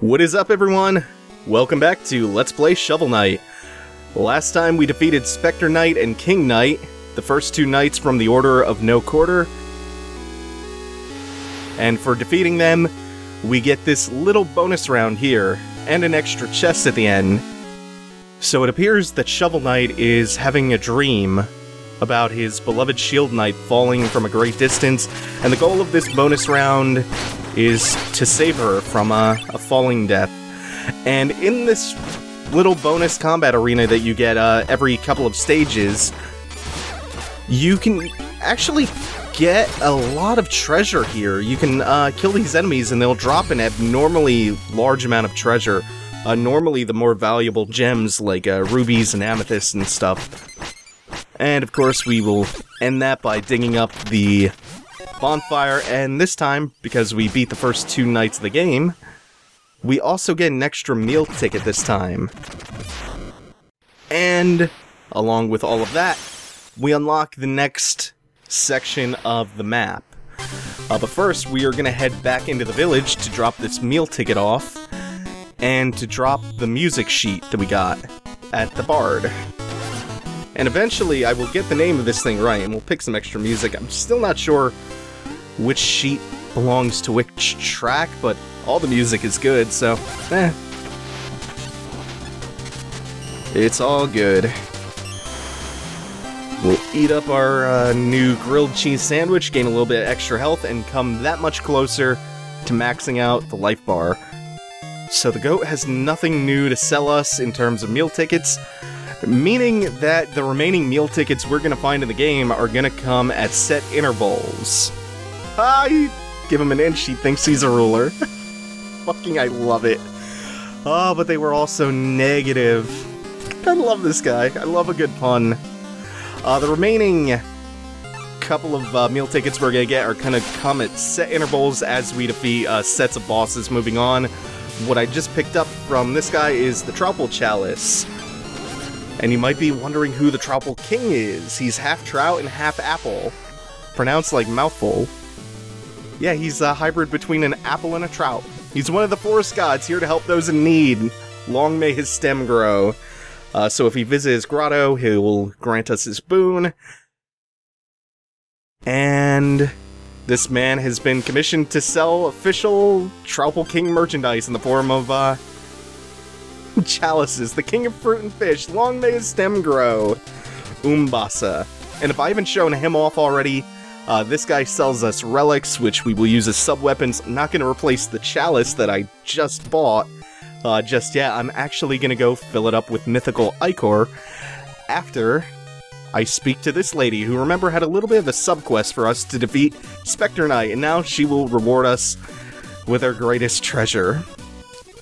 What is up, everyone? Welcome back to Let's Play Shovel Knight. Last time we defeated Spectre Knight and King Knight, the first two knights from the Order of No Quarter. And for defeating them, we get this little bonus round here, and an extra chest at the end. So it appears that Shovel Knight is having a dream about his beloved Shield Knight falling from a great distance, and the goal of this bonus round is to save her from a falling death. And in this little bonus combat arena that you get every couple of stages, you can actually get a lot of treasure here. You can kill these enemies and they'll drop an abnormally large amount of treasure. Normally the more valuable gems like rubies and amethysts and stuff. And of course we will end that by digging up the bonfire, and this time, because we beat the first two nights of the game, we also get an extra meal ticket this time. And along with all of that, we unlock the next section of the map. But first, we are going to head back into the village to drop this meal ticket off, and to drop the music sheet that we got at the Bard. And eventually, I will get the name of this thing right, and we'll pick some extra music. I'm still not sure which sheet belongs to which track, but all the music is good, so, it's all good. We'll eat up our new grilled cheese sandwich, gain a little bit of extra health, and come that much closer to maxing out the life bar. So the goat has nothing new to sell us in terms of meal tickets, meaning that the remaining meal tickets we're gonna find in the game are gonna come at set intervals. You give him an inch, he thinks he's a ruler. Fucking, I love it. Oh, but they were all so negative. I love this guy. I love a good pun. The remaining couple of meal tickets we're gonna get are gonna come at set intervals as we defeat sets of bosses moving on. What I just picked up from this guy is the Troupple Chalice. And you might be wondering who the Troupple King is. He's half trout and half apple. Pronounced like mouthful. Yeah, he's a hybrid between an apple and a trout. He's one of the forest gods here to help those in need. Long may his stem grow. So if we visit his grotto, he will grant us his boon. And this man has been commissioned to sell official Troupple King merchandise in the form of chalices. The king of fruit and fish. Long may his stem grow. Umbasa. And if I haven't shown him off already, this guy sells us relics, which we will use as sub-weapons. I'm not going to replace the chalice that I just bought just yet. I'm actually going to go fill it up with mythical ichor after I speak to this lady, who, remember, had a little bit of a sub-quest for us to defeat Spectre Knight, and now she will reward us with our greatest treasure.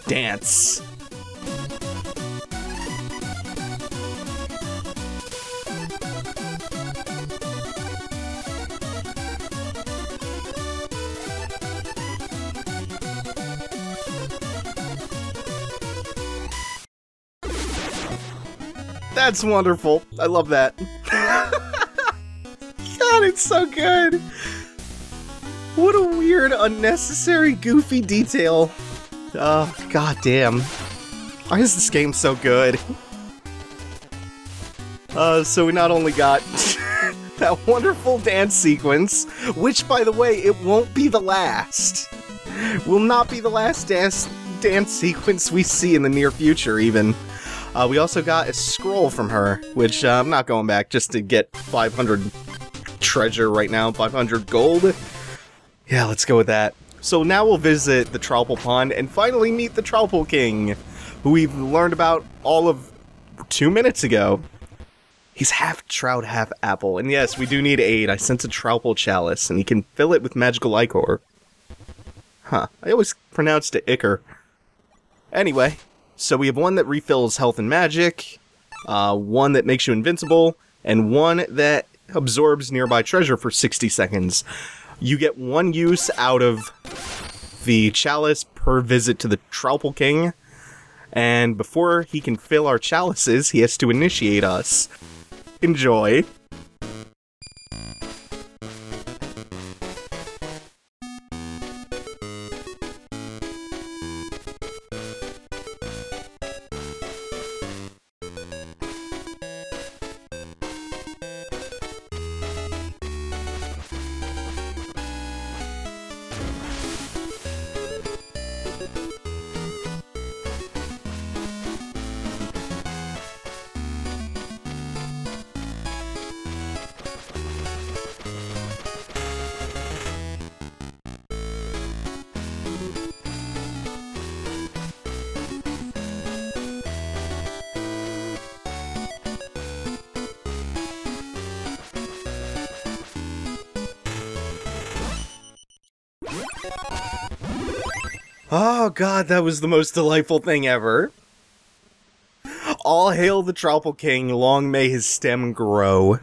Dance. That's wonderful. I love that. God, it's so good. What a weird, unnecessary, goofy detail. Oh, goddamn. Why is this game so good? So we not only got that wonderful dance sequence, which, by the way, it won't be the last. Will not be the last dance sequence we see in the near future, even. We also got a scroll from her, which I'm not going back just to get 500 treasure right now, 500 gold. Yeah, let's go with that. So now we'll visit the Troupple Pond and finally meet the Troupple King, who we've learned about all of 2 minutes ago. He's half trout, half apple, and yes, we do need aid. I sense a Troupple Chalice, and he can fill it with magical ichor. Huh, I always pronounced it ichor. Anyway. So we have one that refills health and magic, one that makes you invincible, and one that absorbs nearby treasure for 60 seconds. You get one use out of the chalice per visit to the Troupple King, and before he can fill our chalices, he has to initiate us. Enjoy. Oh god, that was the most delightful thing ever. All hail the Troupple King, long may his stem grow.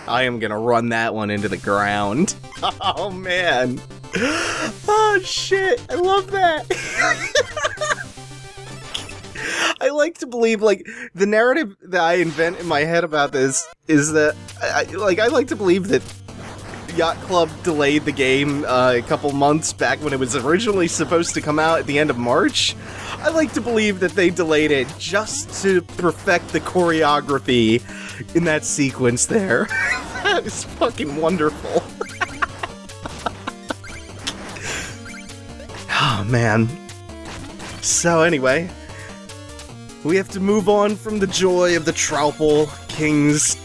I am gonna run that one into the ground. Oh man. Oh shit, I love that. I like to believe, like, the narrative that I invent in my head about this is that, I like to believe that Yacht Club delayed the game a couple months back when it was originally supposed to come out at the end of March. I like to believe that they delayed it just to perfect the choreography in that sequence there. That is fucking wonderful. Oh, man. So anyway, we have to move on from the joy of the Troupple King's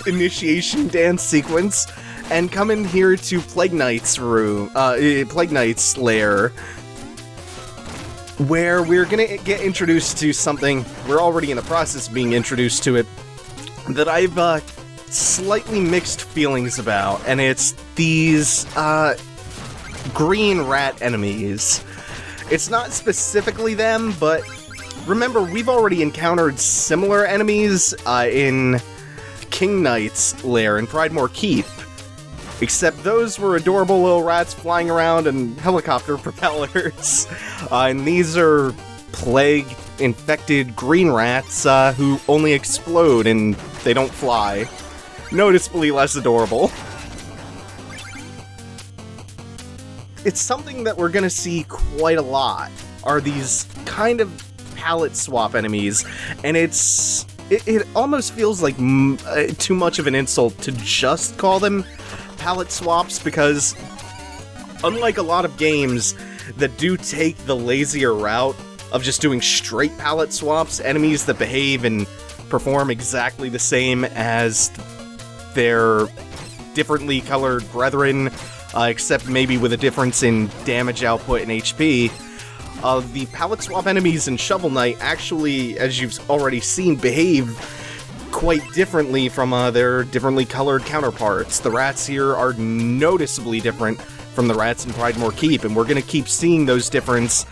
initiation dance sequence and come in here to Plague Knight's room, Plague Knight's lair, where we're gonna get introduced to something. We're already in the process of being introduced to it that I've slightly mixed feelings about, and it's these green rat enemies. It's not specifically them, but remember, we've already encountered similar enemies in King Knight's lair in Pridemore Keep. Except those were adorable little rats flying around and helicopter propellers. And these are plague-infected green rats who only explode and they don't fly. Noticeably less adorable. It's something that we're gonna see quite a lot, are these kind of palette swap enemies, and it almost feels like too much of an insult to just call them palette swaps, because unlike a lot of games that do take the lazier route of just doing straight palette swaps, enemies that behave and perform exactly the same as their differently colored brethren, except maybe with a difference in damage output and HP, the palette swap enemies in Shovel Knight actually, as you've already seen, behave quite differently from their differently colored counterparts. The rats here are noticeably different from the rats in Pridemore Keep, and we're gonna keep seeing those differences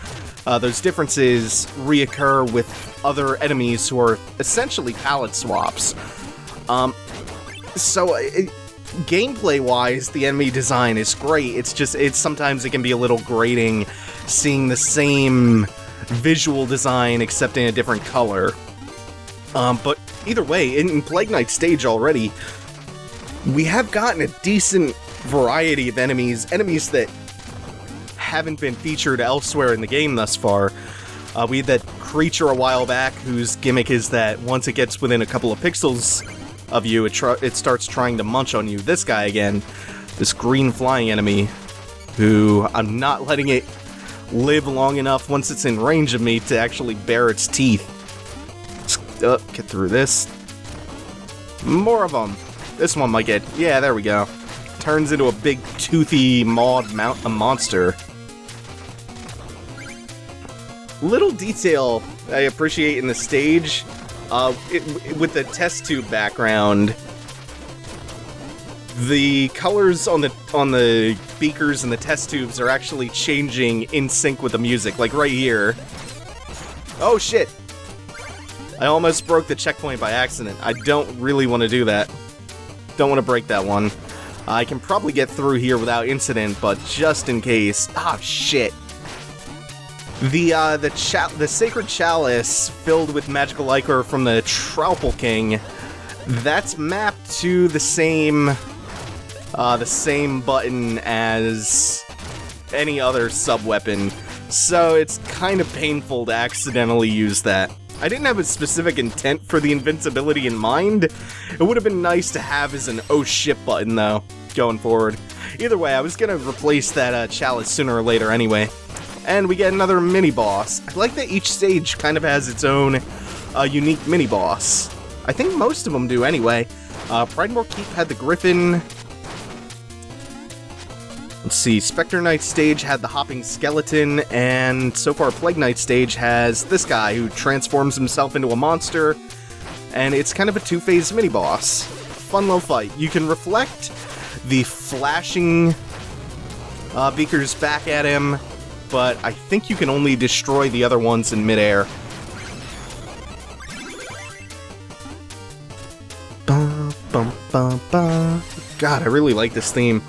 reoccur with other enemies who are essentially palette swaps. Gameplay-wise, the enemy design is great. It's just, sometimes it can be a little grating seeing the same visual design except in a different color. But either way, in Plague Knight stage already, we have gotten a decent variety of enemies that haven't been featured elsewhere in the game thus far. We had that creature a while back whose gimmick is that once it gets within a couple of pixels of you, it starts trying to munch on you. This guy again, this green flying enemy, who I'm not letting it live long enough once it's in range of me to actually bare its teeth. Let's get through this. More of them. This one might get... yeah, there we go. Turns into a big toothy mawed monster. Little detail I appreciate in the stage, with the test tube background, the colors on the beakers and the test tubes are actually changing in sync with the music, like right here. Oh shit! I almost broke the checkpoint by accident. I don't really want to do that. Don't want to break that one. I can probably get through here without incident, but just in case... ah, shit. The Sacred Chalice filled with magical ichor from the Troupple King, that's mapped to the same button as any other sub-weapon, so it's kind of painful to accidentally use that. I didn't have a specific intent for the invincibility in mind. It would have been nice to have as an oh shit button, though, going forward. Either way, I was gonna replace that chalice sooner or later anyway. And we get another mini-boss. I like that each stage kind of has its own unique mini-boss. I think most of them do anyway. Pridemore Keep had the Griffin. Let's see, Spectre Knight stage had the Hopping Skeleton, and so far Plague Knight stage has this guy who transforms himself into a monster, and it's kind of a two-phase mini-boss. Fun little fight. You can reflect the flashing beakers back at him, but I think you can only destroy the other ones in midair. God, I really like this theme.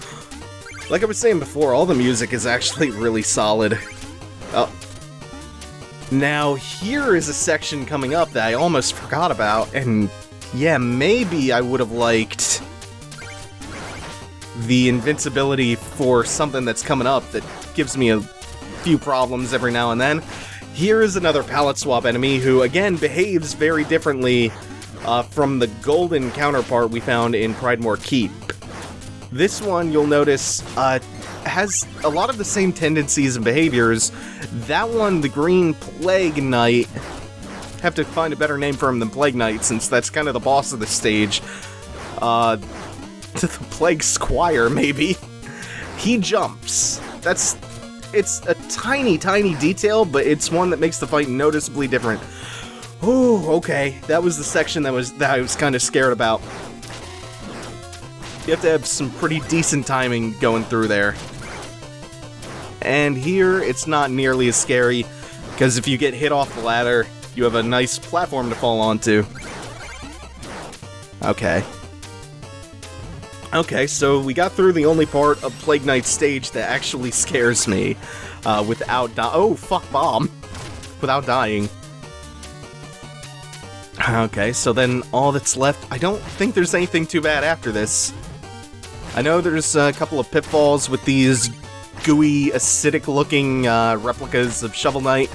Like I was saying before, all the music is actually really solid. Oh. Now, here is a section coming up that I almost forgot about, and yeah, maybe I would have liked the invincibility for something that's coming up that gives me a few problems every now and then. Here is another palette swap enemy who, again, behaves very differently from the golden counterpart we found in Pridemore Keep. This one, you'll notice, has a lot of the same tendencies and behaviors. That one, the Green Plague Knight, have to find a better name for him than Plague Knight, since that's kind of the boss of the stage. The Plague Squire, maybe. He jumps. It's a tiny, tiny detail, but it's one that makes the fight noticeably different. Ooh, okay. That was the section that I was kind of scared about. You have to have some pretty decent timing going through there. And here, it's not nearly as scary, because if you get hit off the ladder, you have a nice platform to fall onto. Okay. Okay, so we got through the only part of Plague Knight's stage that actually scares me, without oh, fuck bomb. Without dying. Okay, so then all that's left, I don't think there's anything too bad after this. I know there's a couple of pitfalls with these gooey, acidic-looking replicas of Shovel Knight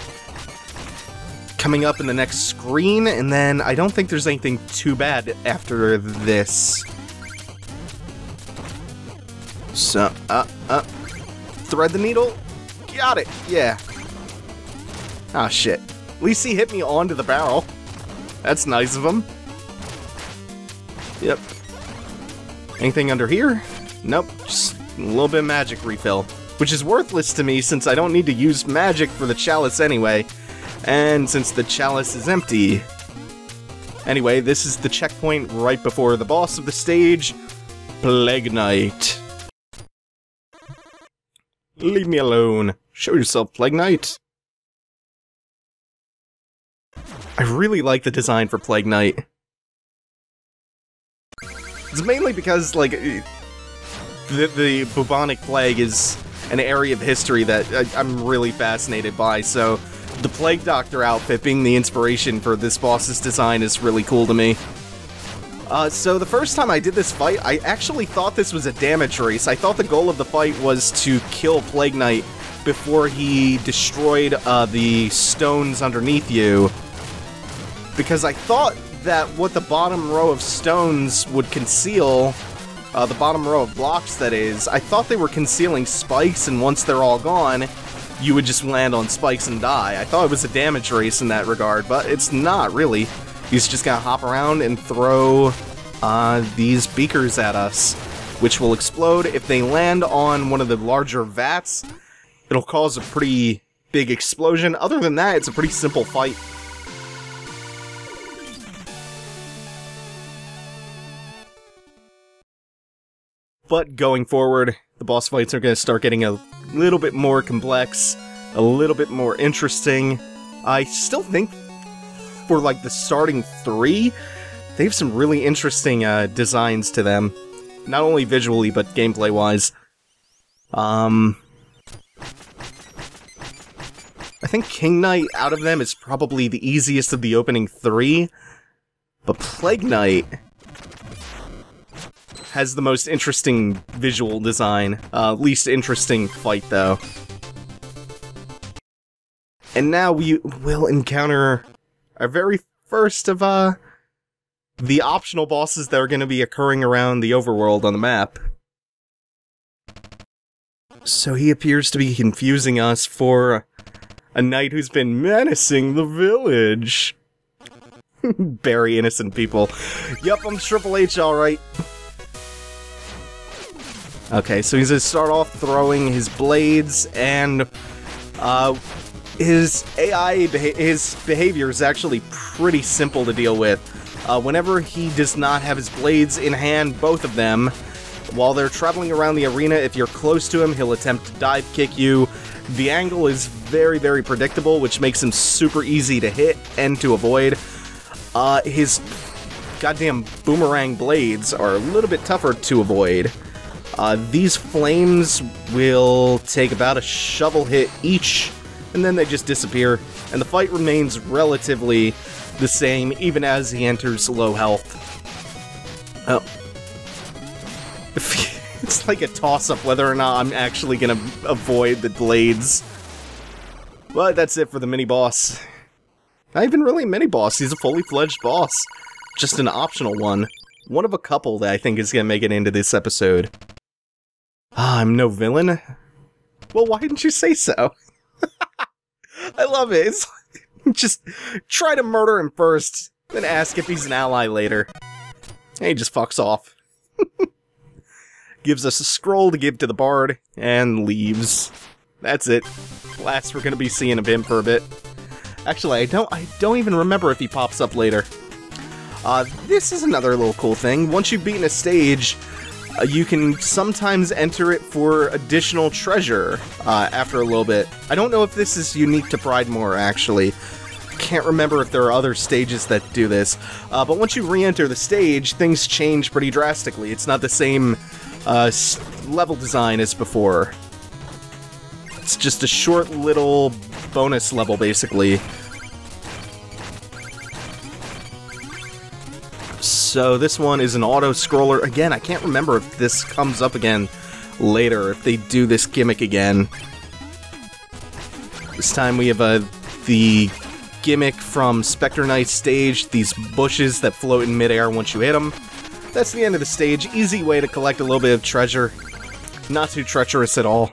coming up in the next screen, and then I don't think there's anything too bad after this. So, thread the needle? Got it, yeah. Ah, shit. At least he hit me onto the barrel. That's nice of him. Yep. Anything under here? Nope, just a little bit of magic refill. Which is worthless to me since I don't need to use magic for the chalice anyway. And since the chalice is empty. Anyway, this is the checkpoint right before the boss of the stage, Plague Knight. Leave me alone. Show yourself, Plague Knight. I really like the design for Plague Knight. It's mainly because, like, the bubonic plague is an area of history that I'm really fascinated by, so the Plague Doctor outfit being the inspiration for this boss's design is really cool to me. So the first time I did this fight, I actually thought this was a damage race. I thought the goal of the fight was to kill Plague Knight before he destroyed the stones underneath you. Because I thought that what the bottom row of stones would conceal, the bottom row of blocks that is, I thought they were concealing spikes, and once they're all gone, you would just land on spikes and die. I thought it was a damage race in that regard, but it's not really. He's just gonna hop around and throw these beakers at us, which will explode. If they land on one of the larger vats, it'll cause a pretty big explosion. Other than that, it's a pretty simple fight. But going forward, the boss fights are going to start getting a little bit more complex, a little bit more interesting. I still think for, like, the starting 3, they have some really interesting designs to them. Not only visually, but gameplay-wise. I think King Knight, out of them, is probably the easiest of the opening 3. But Plague Knight has the most interesting visual design. Least interesting fight, though. And now we will encounter our very first of, the optional bosses that are going to be occurring around the overworld on the map. So he appears to be confusing us for a knight who's been menacing the village. Very innocent people. Yup, I'm Triple H, alright. Okay, so he's gonna start off throwing his blades, and his his behavior is actually pretty simple to deal with. Whenever he does not have his blades in hand, both of them, while they're traveling around the arena, if you're close to him, he'll attempt to dive kick you, The angle is very, very predictable, which makes him super easy to hit and to avoid. His goddamn boomerang blades are a little bit tougher to avoid. These flames will take about a shovel hit each, and then they just disappear, and the fight remains relatively the same even as he enters low health. Oh. It's like a toss-up whether or not I'm actually gonna avoid the blades. But that's it for the mini-boss. Not even really a mini-boss, he's a fully fledged boss. Just an optional one. One of a couple that I think is gonna make it into this episode. Ah, I'm no villain? Well, why didn't you say so? I love it. It's like, just try to murder him first, then ask if he's an ally later. And he just fucks off. Gives us a scroll to give to the bard, and leaves. That's it. Last we're gonna be seeing of him for a bit. Actually, I don't even remember if he pops up later. This is another little cool thing. Once you've beaten a stage, you can sometimes enter it for additional treasure after a little bit. I don't know if this is unique to Pridemore, actually. Can't remember if there are other stages that do this. But once you re-enter the stage, things change pretty drastically. It's not the same level design as before. It's just a short little bonus level, basically. So this one is an auto-scroller. Again, I can't remember if this comes up again later, if they do this gimmick again. This time we have the gimmick from Spectre Knight's stage, these bushes that float in midair once you hit them. That's the end of the stage. Easy way to collect a little bit of treasure. Not too treacherous at all.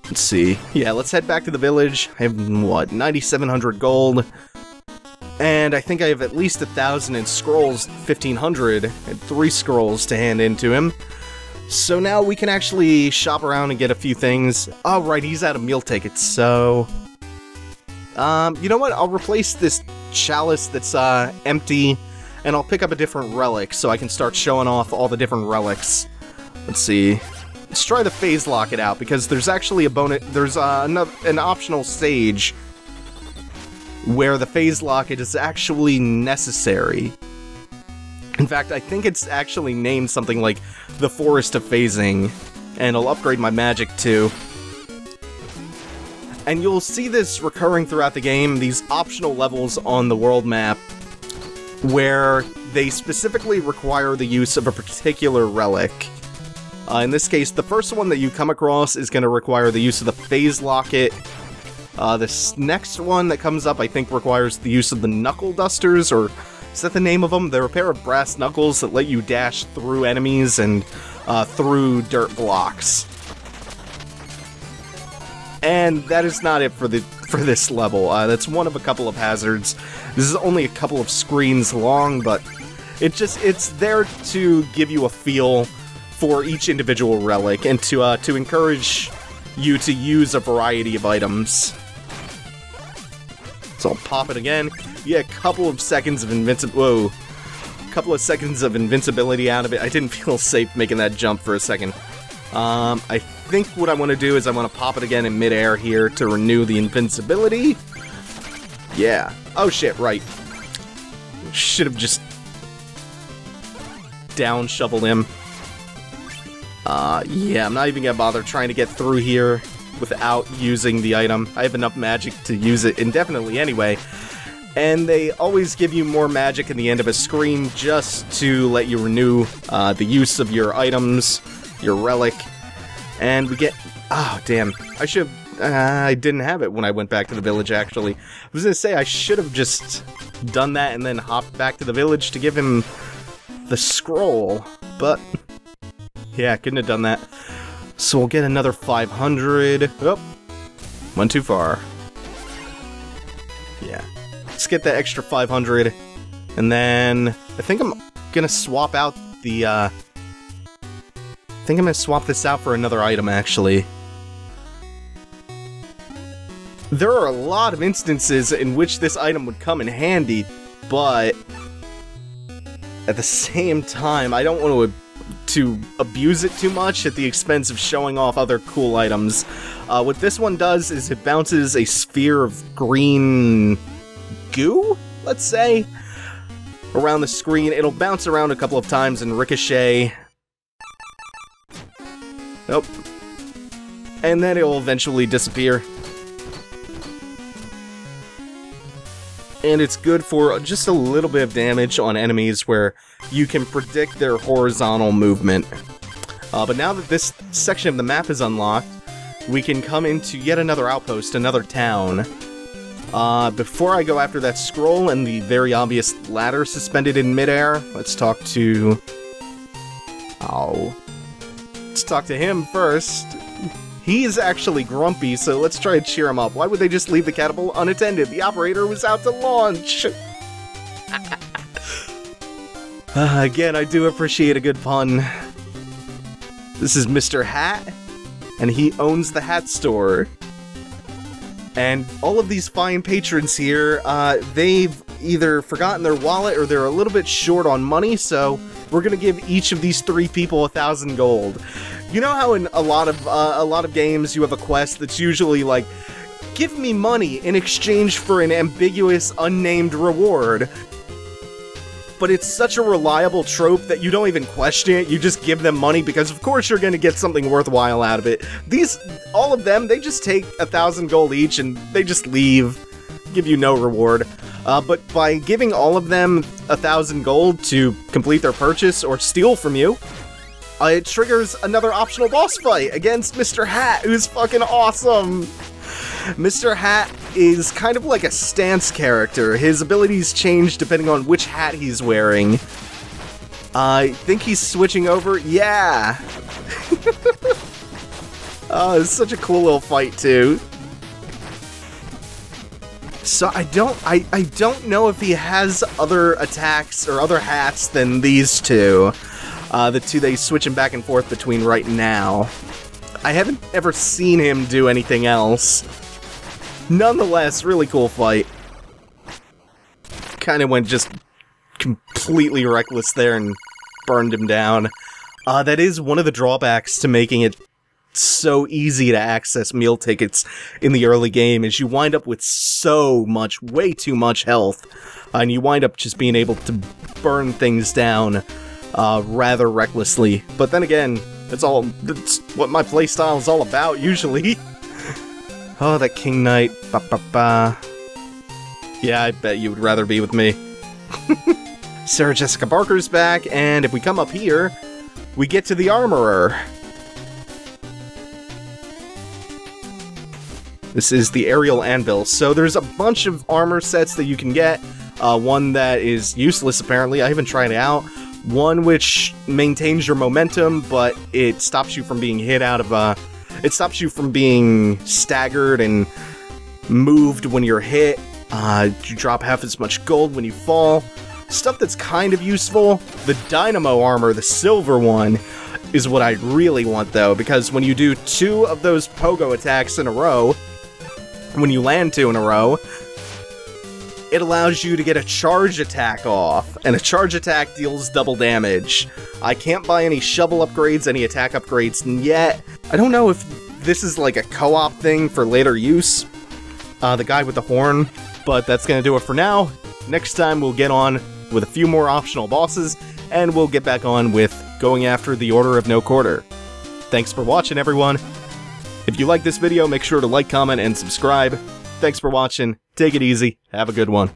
Let's see. Yeah, let's head back to the village. I have, what, 9,700 gold. And I think I have at least 1,000 in scrolls, 1,500, and 3 scrolls to hand in to him. So now we can actually shop around and get a few things. Oh, right, he's out of meal tickets, so... you know what? I'll replace this chalice that's empty, and I'll pick up a different relic so I can start showing off all the different relics. Let's see. Let's try the phase locket out, because there's actually a bonus... There's an optional stage where the phase locket is actually necessary. In fact, I think it's actually named something like the Forest of Phasing, and I'll upgrade my magic too. And you'll see this recurring throughout the game, these optional levels on the world map, where they specifically require the use of a particular relic. In this case, the first one that you come across is going to require the use of the phase locket. This next one that comes up, I think, requires the use of the knuckle dusters, or is that the name of them? They're a pair of brass knuckles that let you dash through enemies and through dirt blocks. And that is not it for this level. That's one of a couple of hazards. This is only a couple of screens long, but it's there to give you a feel for each individual relic and to encourage you to use a variety of items. So I'll pop it again. Yeah, a couple of seconds of invincibility out of it. I didn't feel safe making that jump for a second. I think what I want to do is I want to pop it again in midair here to renew the invincibility. Yeah. Oh shit, right. Should have just down shoveled him. Yeah, I'm not even gonna bother trying to get through here without using the item. I have enough magic to use it indefinitely anyway. And they always give you more magic in the end of a screen just to let you renew the use of your items, your relic. And we get... Oh, damn. I should have... I didn't have it when I went back to the village, actually. I was gonna say, I should have just done that and then hopped back to the village to give him the scroll. But... yeah, couldn't have done that. So we'll get another 500. Oh, went too far. Yeah. Let's get that extra 500. And then I think I'm gonna swap out the, I think I'm gonna swap this out for another item, actually. There are a lot of instances in which this item would come in handy, but at the same time, I don't want to to abuse it too much at the expense of showing off other cool items. What this one does is it bounces a sphere of green goo, let's say, around the screen. It'll bounce around a couple of times and ricochet. Nope. And then it will eventually disappear. And it's good for just a little bit of damage on enemies where you can predict their horizontal movement. But now that this section of the map is unlocked, we can come into yet another outpost, another town. Before I go after that scroll and the very obvious ladder suspended in midair, let's talk to... Let's talk to him first. He's actually grumpy, so let's try and cheer him up. Why would they just leave the catapult unattended? The operator was out to launch! Again, I do appreciate a good pun. This is Mr. Hat, and he owns the hat store. And all of these fine patrons here, they've either forgotten their wallet or they're a little bit short on money, so we're gonna give each of these 3 people 1,000 gold. You know how in a lot of games you have a quest that's usually like, give me money in exchange for an ambiguous, unnamed reward. But it's such a reliable trope that you don't even question it, you just give them money because of course you're gonna get something worthwhile out of it. All of them, they just take 1,000 gold each and they just leave, give you no reward. But by giving all of them 1,000 gold to complete their purchase or steal from you, it triggers another optional boss fight against Mr. Hat, who's fucking awesome! Mr. Hat is kind of like a stance character. His abilities change depending on which hat he's wearing. I think he's switching over. Yeah! Oh, it's such a cool little fight, too. So I don't know if he has other attacks or other hats than these two. The two they switching back and forth between right now. I haven't ever seen him do anything else. Nonetheless, really cool fight. Kinda went just completely reckless there and burned him down. That is one of the drawbacks to making it so easy to access meal tickets in the early game, is you wind up with so much, way too much health, and you wind up just being able to burn things down rather recklessly. But then again, that's what my playstyle is all about, usually. Oh, that King Knight. Ba ba ba. Yeah, I bet you would rather be with me. Sarah Jessica Parker's back, and if we come up here, we get to the Armorer. This is the Aerial Anvil. So there's a bunch of armor sets that you can get. One that is useless, apparently. I haven't tried it out. One which maintains your momentum, but it stops you from being hit out of it stops you from being staggered and moved when you're hit. You drop half as much gold when you fall. Stuff that's kind of useful. The Dynamo armor, the silver one, is what I really want though, because when you do 2 of those pogo attacks in a row, when you land 2 in a row, it allows you to get a charge attack off, and a charge attack deals double damage. I can't buy any shovel upgrades, any attack upgrades yet. I don't know if this is like a co-op thing for later use, the guy with the horn, but that's gonna do it for now. Next time we'll get on with a few more optional bosses, and we'll get back on with going after the Order of No Quarter. Thanks for watching, everyone. If you like this video, make sure to like, comment, and subscribe. Thanks for watching. Take it easy. Have a good one.